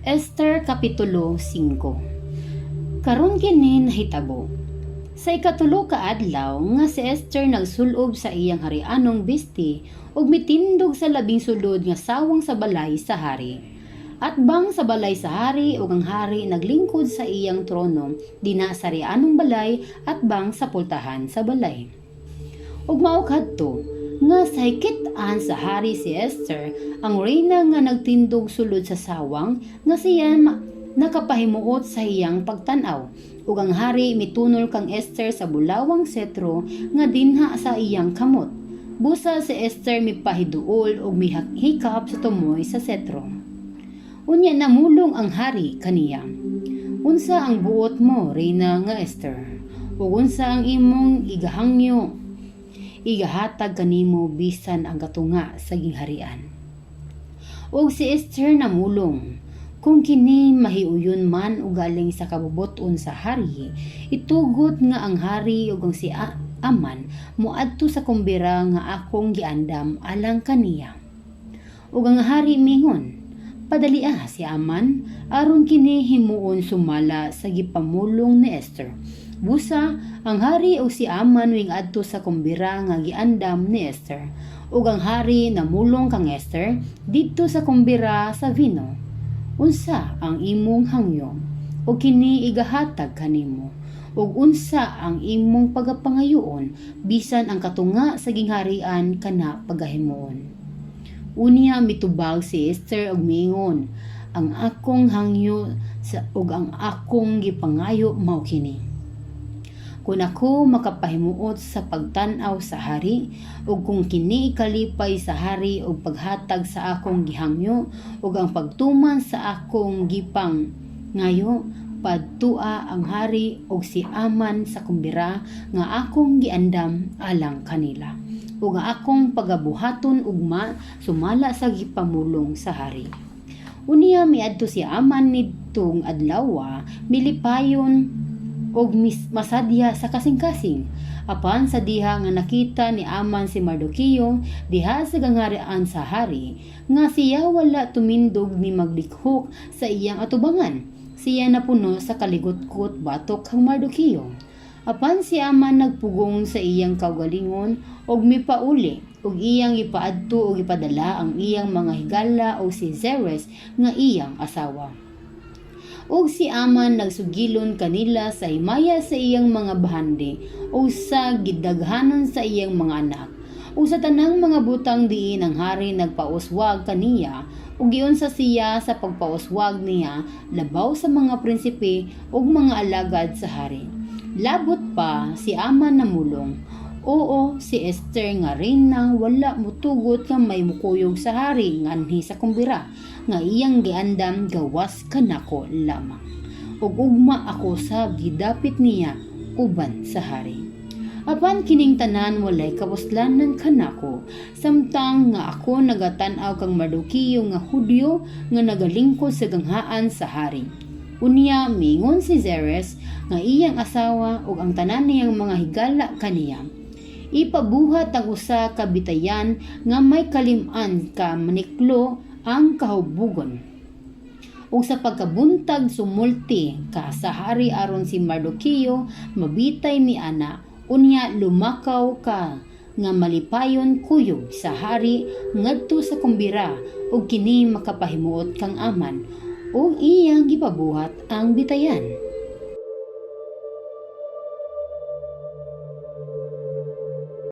Esther Kapitulo 5. Karon kini nahitabo. Sa ikatulo ka adlaw nga si Esther nagsulob sa iyang harianong besti ug mitindog sa labing sulod nga sawang sa balay sa hari. At bang sa balay sa hari ug ang hari naglingkod sa iyang trono dina sa harianong balay at bang sa pultahan sa balay. Ug mao kadto nga sa hikit-an sa hari si Esther, ang reyna nga nagtindog sulod sa sawang nga siya nakapahimuot sa iyang pagtanaw. Ug ang hari mitunol kang Esther sa bulawang setro nga dinha sa iyang kamot. Busa si Esther mipahiduol ug mihikap sa tumoy sa setro. Unya namulong ang hari kaniya. Unsa ang buot mo, reyna nga Esther? Ug unsa ang imong igahangyo? Igahatag kanimo bisan ang katunga sa gingharian. Og si Esther namulong, kung kini mahiuyon man o galing sa kabubuton sa hari, itugot nga ang hari ug ang si Aman moadto sa kumbira nga akong giandam alang kaniya. Ug ang hari mingon, padalia si Aman aron kini himuon sumala sa gipamulong ni Esther. Busa ang hari o si Aman wing adto sa kumbira nga giandam ni Esther. Ug ang hari namulong kang Esther didto sa kumbira sa vino. Unsa ang imong hangyo? Ug kini igahatag kanimo. Ug unsa ang imong pagapangayoon bisan ang katunga sa gingharian kana pagahimuon? Unya mitubag si Esther og miingon, ang akong hangyo ug ang akong gipangayo mao kini. Kung ako makapahimuot sa pagtanaw sa hari, ug kung kini ikalipay sa hari ug paghatag sa akong gihangyo, ug ang pagtuman sa akong gipang ngayo, padtua ang hari ug si Aman sa kumbira nga akong giandam alang kanila. Ug ang akong pagabuhaton ugma sumala sa gipamulong sa hari. Unya miadto si Aman nidtong adlaw, milipayon og masadya sa kasing-kasing. Apan sa diha nga nakita ni Aman si Mardoqueo diha sa gangharian sa hari, nga siya wala tumindog ni maglikhok sa iyang atubangan. Siya napuno sa kaligot-kot batok kang Mardoqueo. Apan si Aman nagpugong sa iyang kaugalingon og mipauli ug iyang ipaadto og ipadala ang iyang mga higala o si Zeres nga iyang asawa. Ug si Aman nagsugilon kanila sa himaya sa iyang mga bahandi o sa gidaghanon sa iyang mga anak. Ug sa tanang mga butang diin ang hari nagpauswag kaniya ug giun sa siya sa pagpauswag niya labaw sa mga prinsipe ug mga alagad sa hari. Labot pa si Aman namulong. Oo, si Esther nga reyna wala mutugot nga may mukuyog sa hari nganhi sa kumbira nga iyang giandam gawas kanako lamang. Ug ugma ako sa gidapit niya uban sa hari. Apan kining tanan walay kapuslanan kanako, samtang nga ako nagatan-aw kang Mardoqueo nga Hudyo nga nagalingkod sa ganghaan sa hari. Unya mingon si Zeres nga iyang asawa ug ang tanan niyang mga higala kaniya. Ipabuhat ang usa ka bitayan nga may kalim-an ka maniklo ang kahubugon. Ug sa pagkabuntag sumulti ka sa hari aron si Mardoqueo mabitay ni ana, unya lumakaw ka nga malipayon kuyog sa hari ngadto sa kumbira ug kini makapahimuot kang Aman ug iyang gipabuhat ang bitayan.